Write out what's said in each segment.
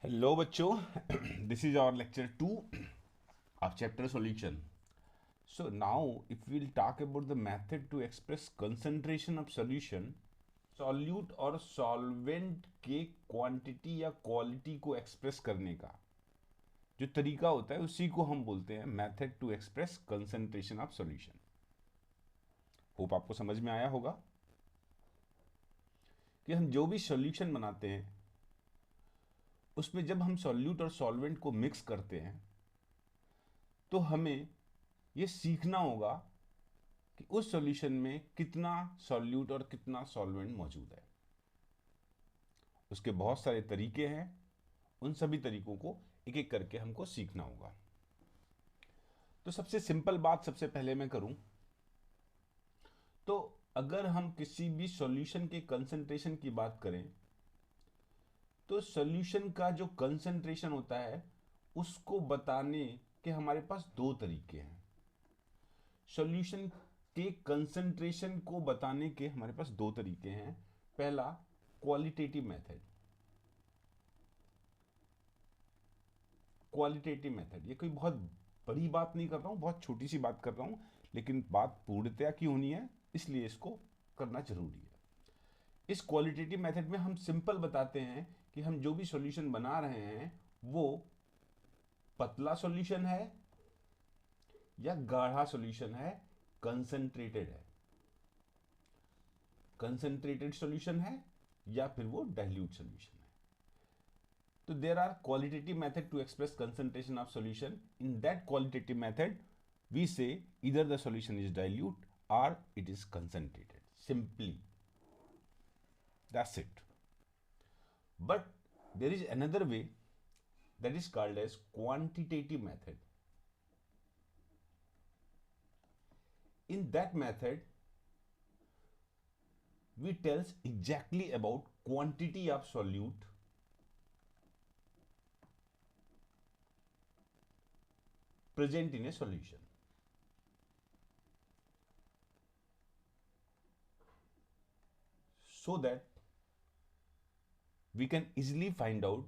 Hello बच्चों, this is our lecture 2 of chapter solution. So now if we'll talk about the method to express concentration of solution, solute और solvent के quantity या quality को express करने का जो तरीका होता है उसी को हम बोलते हैं method to express concentration of solution. Hope आपको समझ में आया होगा कि हम जो भी सॉल्यूशन बनाते हैं उसमें जब हम सॉल्यूट और सॉल्वेंट को मिक्स करते हैं तो हमें ये सीखना होगा कि उस सॉल्यूशन में कितना सॉल्यूट और कितना सॉल्वेंट मौजूद है। उसके बहुत सारे तरीके हैं, उन सभी तरीकों को एक एक करके हमको सीखना होगा। तो सबसे सिंपल बात सबसे पहले मैं करूं तो अगर हम किसी भी सॉल्यूशन के कंसंट्रेशन की बात करें तो सॉल्यूशन का जो कंसंट्रेशन होता है उसको बताने के हमारे पास दो तरीके हैं। सॉल्यूशन के कंसंट्रेशन को बताने के हमारे पास दो तरीके हैं। पहला, क्वालिटेटिव मेथड। क्वालिटेटिव मेथड, ये कोई बहुत बड़ी बात नहीं कर रहा हूं, बहुत छोटी सी बात कर रहा हूं, लेकिन बात पूर्णतया की होनी है इसलिए इसको करना जरूरी है। इस क्वालिटेटिव मेथड में हम सिंपल बताते हैं कि हम जो भी सॉल्यूशन बना रहे हैं वो पतला सॉल्यूशन है या गाढ़ा सॉल्यूशन है, कंसंट्रेटेड है, कंसंट्रेटेड सॉल्यूशन है या फिर वो डाइल्यूट सॉल्यूशन है। तो there are qualitative method to express concentration of solution. In that qualitative method we say either the solution is dilute or it is concentrated. Simply, that's it. But there is another way that is called as quantitative method. In that method we tells exactly about quantity of solute present in a solution. So that we can easily find out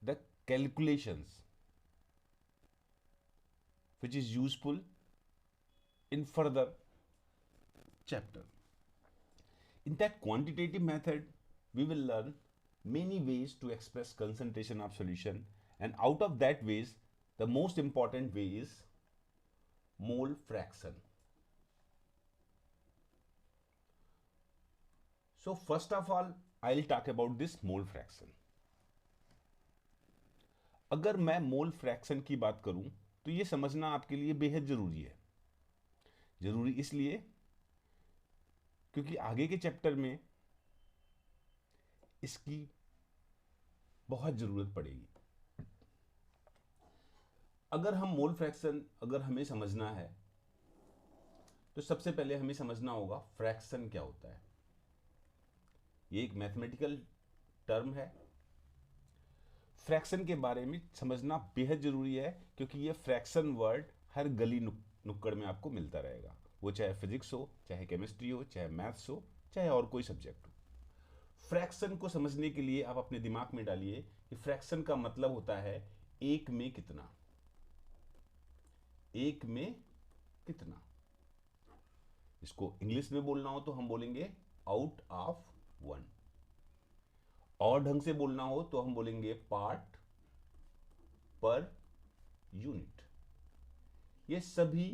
the calculations which is useful in further chapter. In that quantitative method we will learn many ways to express concentration of solution, and out of that ways the most important way is mole fraction. So first of all I'll talk about this mole fraction. अगर मैं mole fraction की बात करूं तो ये समझना आपके लिए बेहद जरूरी है। जरूरी इसलिए क्योंकि आगे के चैप्टर में इसकी बहुत जरूरत पड़ेगी। अगर हम मोल फ्रैक्शन अगर हमें समझना है तो सबसे पहले हमें समझना होगा फ्रैक्शन क्या होता है। ये एक मैथमेटिकल टर्म है। फ्रैक्शन के बारे में समझना बेहद जरूरी है क्योंकि ये फ्रैक्शन वर्ड हर गली नुक्कड़ में आपको मिलता रहेगा, वो चाहे फिजिक्स हो, चाहे केमिस्ट्री हो, चाहे मैथ्स हो, चाहे और कोई सब्जेक्ट हो। फ्रैक्शन को समझने के लिए आप अपने दिमाग में डालिए कि फ्रैक्शन का मतलब होता है एक में कितना। एक में कितना, इसको इंग्लिश में बोलना हो तो हम बोलेंगे आउट ऑफ वन, और ढंग से बोलना हो तो हम बोलेंगे पार्ट पर यूनिट। ये सभी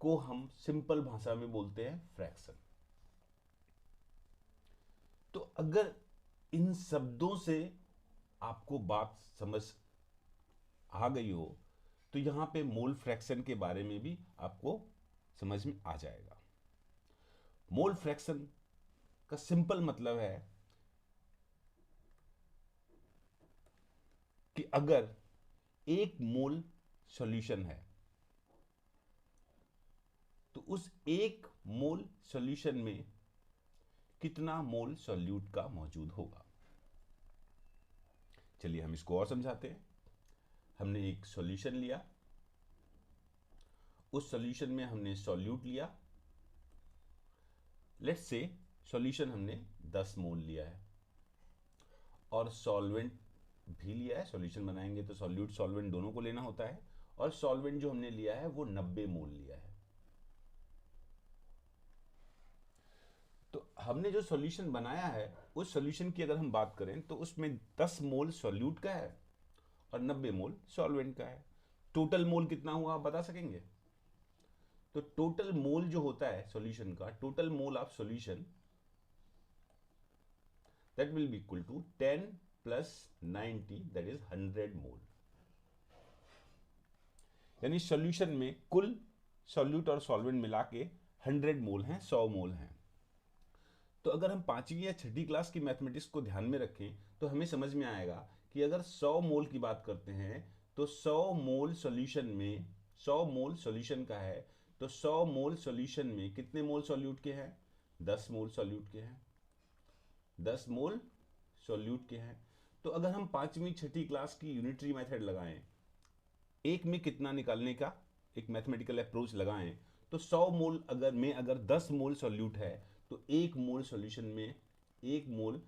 को हम सिंपल भाषा में बोलते हैं फ्रैक्शन। तो अगर इन शब्दों से आपको बात समझ आ गई हो तो यहां पे मोल फ्रैक्शन के बारे में भी आपको समझ में आ जाएगा। मोल फ्रैक्शन का सिंपल मतलब है कि अगर एक मोल सॉल्यूशन है तो उस एक मोल सॉल्यूशन में कितना मोल सॉल्यूट का मौजूद होगा। चलिए हम इसको और समझाते हैं। हमने एक सॉल्यूशन लिया, उस सॉल्यूशन में हमने सॉल्यूट लिया, लेट्स से सॉल्यूशन हमने 10 मोल लिया है। और सॉल्वेंट भी लिया है, सॉल्यूशन बनाएंगे तो सॉल्यूट सॉल्वेंट दोनों को लेना होता है, और सॉल्वेंट जो हमने लिया है वो 90 मोल लिया है। तो हमने जो सॉल्यूशन बनाया है उस सॉल्यूशन की अगर हम बात करें तो उसमें 10 मोल सॉल्यूट का है और 90 मोल सॉल्वेंट का है। टोटल मोल कितना हुआ आप बता सकेंगे? तो टोटल मोल जो होता है सॉल्यूशन का, total mole of solution, that will be equal to 10 plus 90, that is 100 मोल। यानी सॉल्यूशन में कुल सॉल्यूट और सॉल्वेंट मिला के 100 मोल हैं, 100 मोल हैं। तो अगर हम 5वीं या 6ठी क्लास की मैथमेटिक्स को ध्यान में रखें तो हमें समझ में आएगा कि अगर 100 मोल की बात करते हैं तो 100 मोल सॉल्यूशन में, 100 मोल सॉल्यूशन का है, तो 100 मोल सॉल्यूशन में कितने मोल सॉल्यूट के हैं? 10 मोल सॉल्यूट के हैं, 10 मोल सॉल्यूट के हैं। तो अगर हम 5वीं 6ठी क्लास की यूनिटरी मेथड लगाएं, एक में कितना निकालने का एक मैथमेटिकल अप्रोच लगाएं, तो 100 मोल अगर 10 मोल सॉल्यूट है तो एक मोल सॉल्यूशन में, एक मोल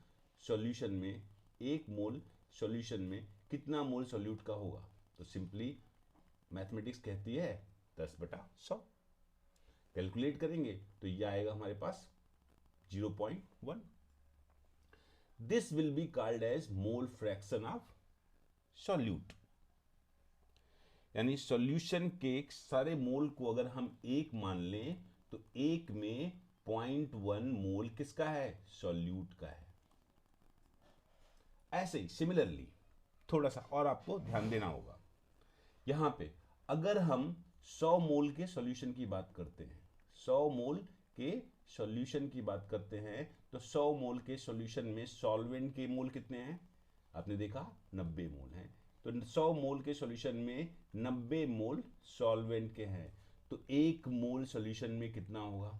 सॉल्यूशन में, एक मोल सॉल्यूशन में कितना मोल सॉल्यूट का होगा? तो सिंपली मैथमेटिक्स कहती है 10/100। कैलकुलेट करेंगे तो ये आएगा हमारे पास 0.1। This will be called as mole fraction of solute. यानी सॉल्यूशन के सारे मोल को अगर हम एक मान लें तो एक में 0.1 मोल किसका है? सॉल्यूट का है। ऐसे ही सिमिलरली थोड़ा सा और आपको ध्यान देना होगा, यहां पे अगर हम 100 मोल के सॉल्यूशन की बात करते हैं, 100 मोल के सॉल्यूशन की बात करते हैं, तो 100 मोल के सॉल्यूशन में सॉल्वेंट के मोल कितने हैं? आपने देखा 90 मोल हैं। तो 100 मोल के सॉल्यूशन में 90 मोल सॉल्वेंट के हैं, तो एक मोल सॉल्यूशन में कितना होगा?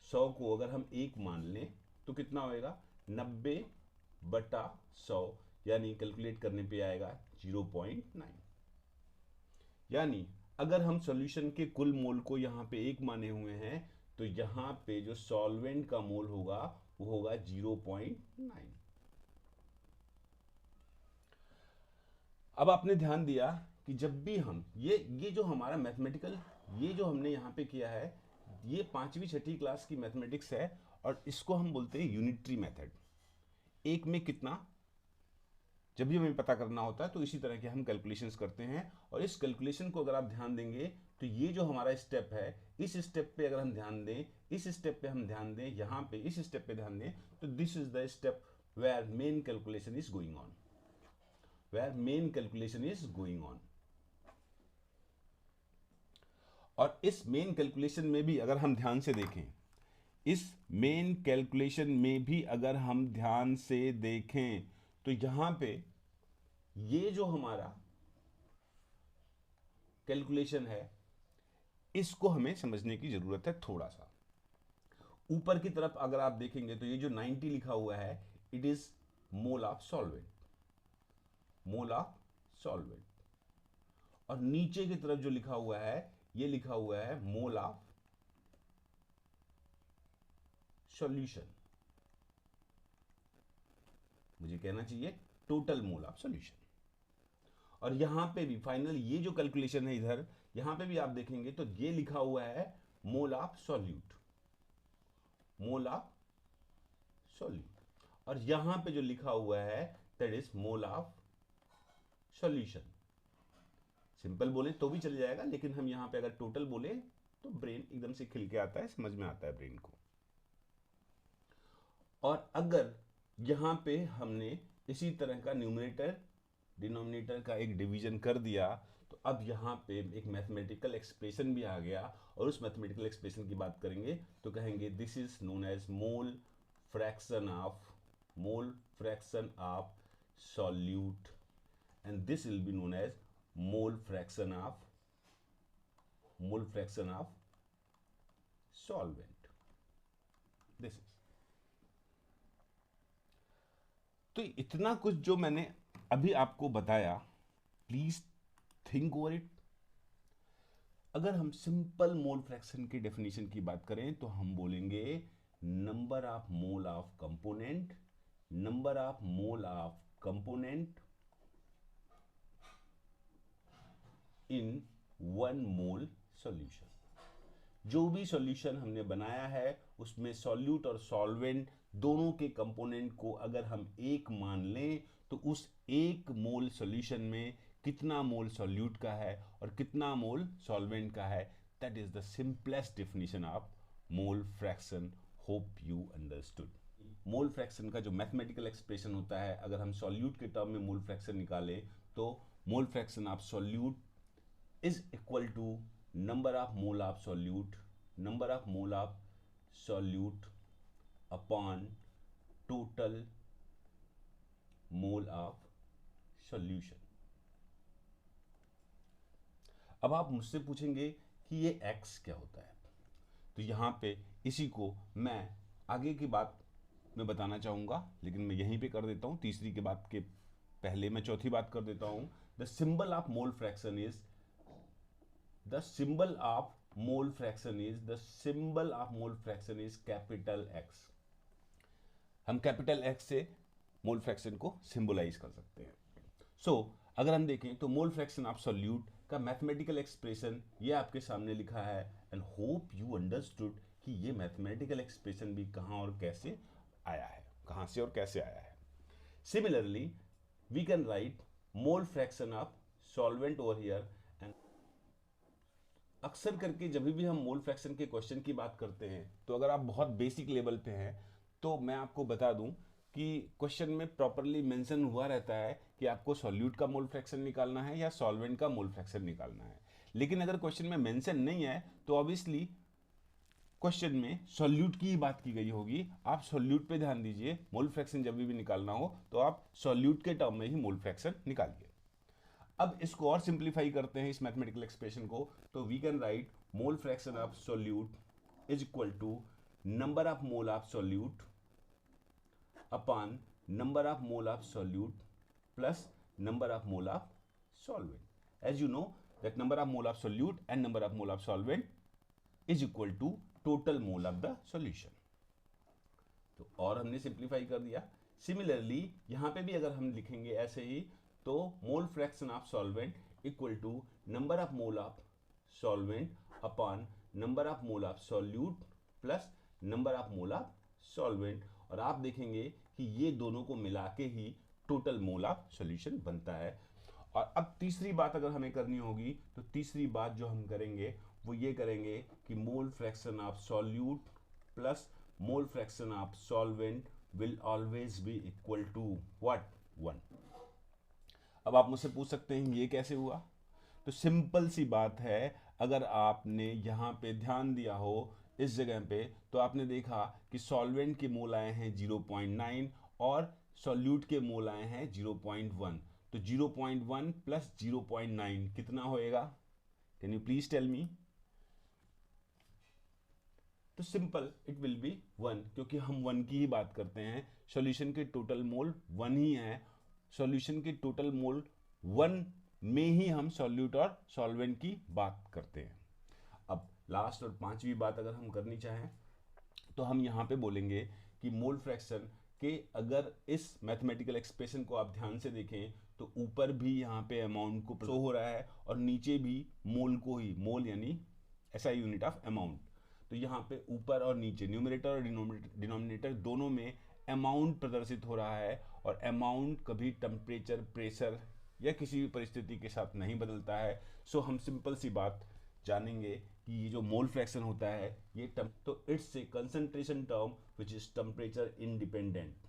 100 को अगर हम एक मान लें तो कितना होएगा? 90/100, यानी कैलकुलेट करने पे आएगा 0.9। यानी अगर हम सॉल्यूशन के कुल मोल को यहां पे एक माने हुए हैं तो यहां पे जो सॉल्वेंट का मोल होगा वो होगा 0.9। अब आपने ध्यान दिया कि जब भी हम ये जो हमारा मैथमेटिकल, ये जो हमने यहां पे किया है, ये 5वीं 6ठी क्लास की मैथमेटिक्स है और इसको हम बोलते हैं यूनिटरी मेथड। एक में कितना, जब भी हमें पता करना होता है तो इसी तरह के हम कैलकुलेशंस करते हैं। और इस कैलकुलेशन को अगर आप ध्यान देंगे तो ये जो हमारा स्टेप है, इस स्टेप पे अगर हम ध्यान दें, इस स्टेप पे हम ध्यान दें, यहाँ पे इस स्टेप पे ध्यान दें, तो this is the step where main calculation is going on, where main calculation is going on. और इस मेन कैलकुलेशन में भी अगर हम ध्यान से देखें, इस मेन कैलकुलेशन में भी अगर हम ध्यान से देखें तो यहां पे ये जो हमारा कैलकुलेशन है इसको हमें समझने की जरूरत है थोड़ा सा। ऊपर की तरफ अगर आप देखेंगे तो ये जो 90 लिखा हुआ है, it is mole of solvent, mole of solvent. और नीचे की तरफ जो लिखा हुआ है, ये लिखा हुआ है मोल ऑफ सॉल्यूशन, मुझे कहना चाहिए टोटल मोल ऑफ सॉल्यूशन। और यहां पे भी फाइनल ये जो कैलकुलेशन है इधर, यहां पे भी आप देखेंगे तो ये लिखा हुआ है मोल of solute, mole of solute. और यहां पे जो लिखा हुआ है that is mole of solution. Simple बोले तो भी चल जाएगा, लेकिन हम यहां पे अगर टोटल बोले तो ब्रेन एकदम से खिल के आता है, समझ में आता है ब्रेन को। और अगर यहां पे हमने इसी तरह का न्यूमरेटर डिनोमिनेटर का एक डिवीजन कर दिया तो अब यहां पे एक मैथमेटिकल एक्सप्रेशन भी आ गया। और उस मैथमेटिकल एक्सप्रेशन की बात करेंगे तो कहेंगे this is known as mole fraction of solute, and this will be known as mole fraction of solvent. This is, तो इतना कुछ जो मैंने अभी आपको बताया, प्लीज थिंक ओवर इट। अगर हम सिंपल मोल फ्रैक्शन की डेफिनेशन की बात करें तो हम बोलेंगे number of mole of component number of mole of component in 1 mole solution। जो भी सॉल्यूशन हमने बनाया है उसमें सॉल्यूट और सॉल्वेंट दोनों के कंपोनेंट को अगर हम एक मान लें तो उस एक मोल सॉल्यूशन में कितना मोल सॉल्यूट का है और कितना मोल सॉल्वेंट का है, that is the simplest definition of mole fraction. Hope you understood. Mole fraction का जो मैथमेटिकल एक्सप्रेशन होता है, अगर हम सॉल्यूट के टर्म में मोल फ्रैक्शन निकालें तो mole fraction of solute is equal to number of mole of solute upon total mole of solution। अब आप मुझसे पूछेंगे कि ये x क्या होता है, तो यहाँ पे इसी को मैं आगे की बात में बताना चाहूँगा, लेकिन मैं यहीं पे कर देता हूँ। तीसरी के बात के पहले मैं चौथी बात कर देता हूँ। The symbol of mole fraction is capital X। हम कैपिटल X से मोल फ्रैक्शन को सिंबलाइज कर सकते हैं। अगर हम देखें तो मोल फ्रैक्शन ऑफ सॉल्यूट का मैथमेटिकल एक्सप्रेशन ये आपके सामने लिखा है, एंड होप यू अंडरस्टूड कि ये मैथमेटिकल एक्सप्रेशन भी कहाँ और कैसे आया है, कहाँ से और कैसे आया है। Similarly we can write mole fraction of solvent over here. And अक्सर करके जब भी हम मोल फ्रैक्शन के क्वेश्चन की बात करते हैं तो अगर आप बहुत बेसिक लेवल पे हैं तो मैं आपको बता दूं कि क्वेश्चन में प्रॉपरली मेंशन हुआ रहता है कि आपको सॉल्यूट का मोल फ्रैक्शन निकालना है या सॉल्वेंट का मोल फ्रैक्शन निकालना है। लेकिन अगर क्वेश्चन में मेंशन नहीं है तो ऑब्वियसली क्वेश्चन में सॉल्यूट की ही बात की गई होगी। आप सॉल्यूट पे ध्यान दीजिए, मोल फ्रैक्शन जब भी निकालना हो तो आप सॉल्यूट के टर्म में ही मोल फ्रैक्शन निकालिए। अब इसको और सिंप्लीफाई करते हैं इस मैथमेटिकल एक्सप्रेशन को, तो we can write mole fraction of solute is equal to number of mole of solute upon number of mole of solute plus number of mole of solvent। As you know that number of mole of solute and number of mole of solvent is equal to total mole of the solution। तो और हमने simplify कर दिया। Similarly यहाँ पे भी अगर हम लिखेंगे ऐसे ही तो mole fraction of solvent equal to number of mole of solvent upon number of mole of solute plus number of mole of solvent. और आप देखेंगे कि ये दोनों को मिला के ही टोटल मोल ऑफ सॉल्यूशन बनता है। और अब तीसरी बात अगर हमें करनी होगी तो तीसरी बात जो हम करेंगे वो ये करेंगे कि mole fraction of solute plus mole fraction of solvent will always be equal to what, 1। अब आप मुझसे पूछ सकते हैं ये कैसे हुआ, तो सिंपल सी बात है। अगर आपने यहाँ पे ध्यान दिया हो इस जगह पे तो आपने देखा कि सॉल्वेंट के मोल आए हैं 0.9 और सॉल्यूट के मोल आए हैं 0.1। तो 0.1 प्लस 0.9 कितना होएगा, can you please tell me. तो सिंपल इट विल बी 1, क्योंकि हम 1 की ही बात करते हैं। सॉल्यूशन के टोटल मोल 1 ही है। सॉल्यूशन के टोटल मोल 1 में ही हम सॉल्यूट और सॉल्वेंट की बात करते हैं। अब लास्ट और पांचवी बात अगर हम करनी चाहें तो हम यहाँ पे बोलेंगे कि मोल फ्रैक्शन के अगर इस मैथमेटिकल एक्सप्रेशन को आप ध्यान से देखें तो ऊपर भी यहाँ पे अमाउंट को शो हो रहा है और नीचे भी मोल को ही, मोल यानी ऐसा यूनिट ऑफ अमाउंट। तो यहाँ पे ऊपर और नीचे न्यूमरेटर और डिनोमिनेटर दोनों में अमाउंट प्रदर्शित हो रहा है, और अमाउंट कभी टेम्परेचर, प्रेशर या किसी भी परिस्थिति के साथ नहीं बदलता है। सो हम सिंपल सी बात जानेंगे कि ये जो मोल फ्रैक्शन होता है ये तो it's a concentration term which is temperature independent.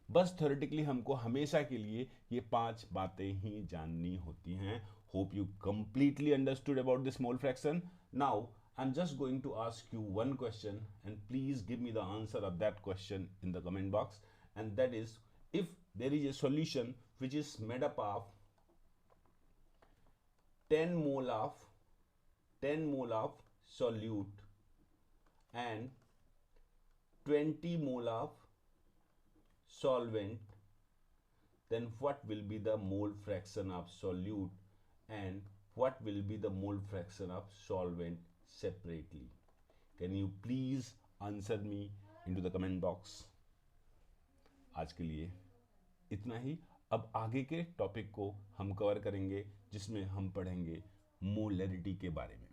बस थ्योरेटिकली हमको हमेशा के लिए ये 5 बातें ही जाननी होती हैं। Hope you completely understood about this mole fraction. Now I'm just going to ask you one question, and please give me the answer of that question in the comment box. And that is, if there is a solution which is made up of 10 mole of solute and 20 mole of solvent, then what will be the mole fraction of solute and what will be the mole fraction of solvent separately? Can you please answer me into the comment box? आज के लिए इतना ही। अब आगे के topic को हम cover करेंगे जिसमें हम पढ़ेंगे मोलैरिटी के बारे में।